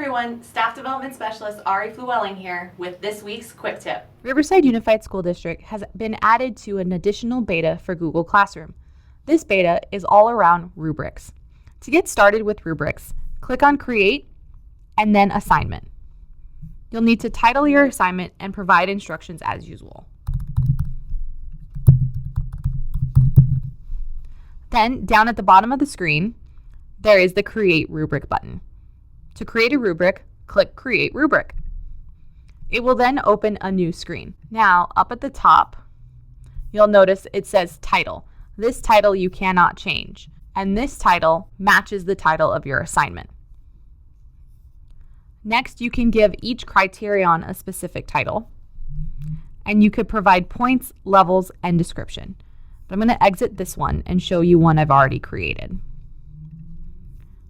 everyone, Staff Development Specialist Ari Flewelling here with this week's Quick Tip. Riverside Unified School District has been added to an additional beta for Google Classroom. This beta is all around Rubrics. To get started with Rubrics, click on Create and then Assignment. You'll need to title your assignment and provide instructions as usual. Then, down at the bottom of the screen, there is the Create Rubric button. To create a rubric, click Create Rubric. It will then open a new screen. Now, up at the top, you'll notice it says Title. This title you cannot change, and this title matches the title of your assignment. Next, you can give each criterion a specific title, and you could provide points, levels, and description. But I'm going to exit this one and show you one I've already created.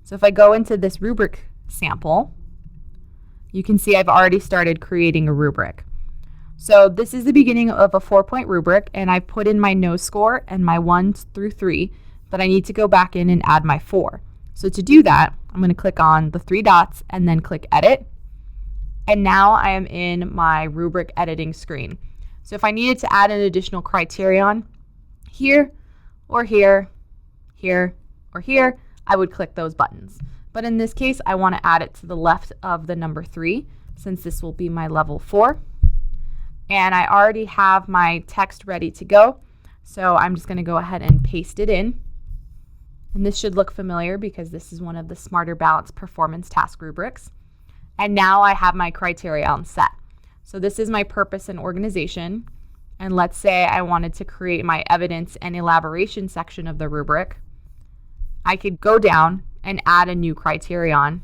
So if I go into this rubric sample, you can see I've already started creating a rubric. So this is the beginning of a 4-point rubric, and I've put in my no score and my 1 through 3, but I need to go back in and add my 4. So to do that, I'm going to click on the 3 dots and then click Edit. And now I am in my rubric editing screen. So if I needed to add an additional criterion here or here, here or here, I would click those buttons. But in this case, I want to add it to the left of the number 3, since this will be my level 4. And I already have my text ready to go, so I'm just going to go ahead and paste it in. And this should look familiar because this is one of the Smarter Balanced Performance Task rubrics. And now I have my criterion set. So this is my purpose and organization. And let's say I wanted to create my evidence and elaboration section of the rubric. I could go down and add a new criterion,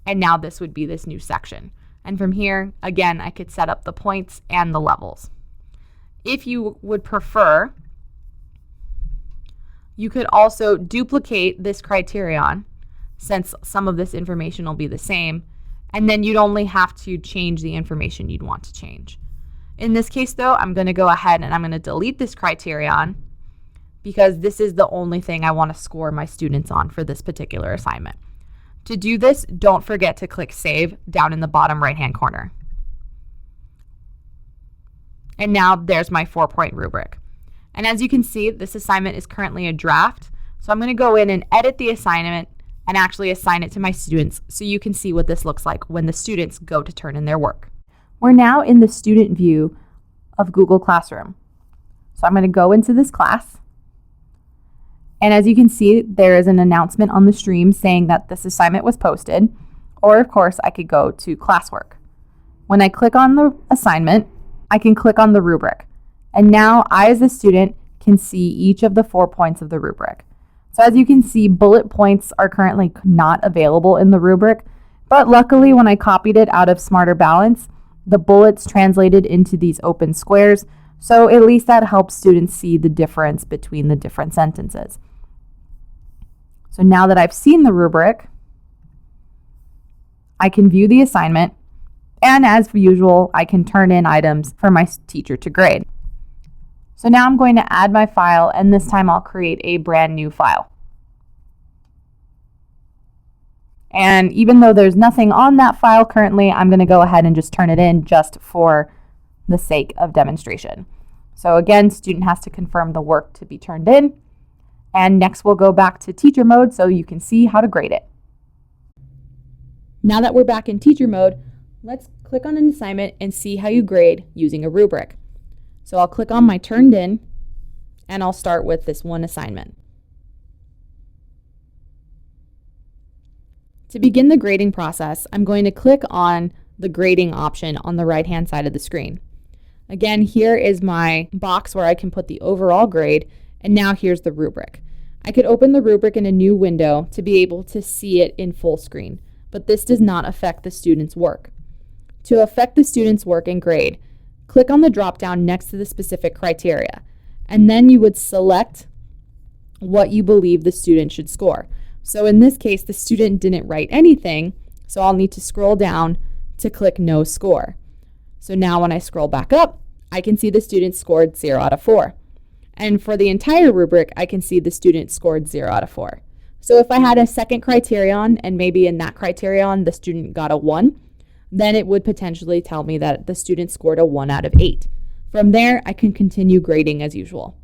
and now this would be this new section. And from here, again, I could set up the points and the levels. If you would prefer, you could also duplicate this criterion, since some of this information will be the same, and then you'd only have to change the information you'd want to change. In this case, though, I'm going to go ahead and I'm going to delete this criterion, because this is the only thing I want to score my students on for this particular assignment. To do this, don't forget to click Save down in the bottom right-hand corner. And now there's my 4-point rubric. And as you can see, this assignment is currently a draft, so I'm going to go in and edit the assignment and actually assign it to my students so you can see what this looks like when the students go to turn in their work. We're now in the student view of Google Classroom. So I'm going to go into this class. And as you can see, there is an announcement on the stream saying that this assignment was posted, or of course, I could go to classwork. When I click on the assignment, I can click on the rubric. And now I, as a student, can see each of the 4 points of the rubric. So as you can see, bullet points are currently not available in the rubric, but luckily when I copied it out of Smarter Balance, the bullets translated into these open squares, so at least that helps students see the difference between the different sentences. So now that I've seen the rubric, I can view the assignment, and as usual, I can turn in items for my teacher to grade. So now I'm going to add my file, and this time I'll create a brand new file. And even though there's nothing on that file currently, I'm going to go ahead and just turn it in just for the sake of demonstration. So again, student has to confirm the work to be turned in. And next we'll go back to teacher mode so you can see how to grade it. Now that we're back in teacher mode, let's click on an assignment and see how you grade using a rubric. So I'll click on my turned in, and I'll start with this one assignment. To begin the grading process, I'm going to click on the grading option on the right-hand side of the screen. Again, here is my box where I can put the overall grade, and now here's the rubric. I could open the rubric in a new window to be able to see it in full screen, but this does not affect the student's work. To affect the student's work and grade, click on the drop-down next to the specific criteria, and then you would select what you believe the student should score. So in this case, the student didn't write anything, so I'll need to scroll down to click No Score. So now when I scroll back up, I can see the student scored 0 out of 4. And for the entire rubric, I can see the student scored 0 out of 4. So if I had a second criterion and maybe in that criterion the student got a 1, then it would potentially tell me that the student scored a 1 out of 8. From there, I can continue grading as usual.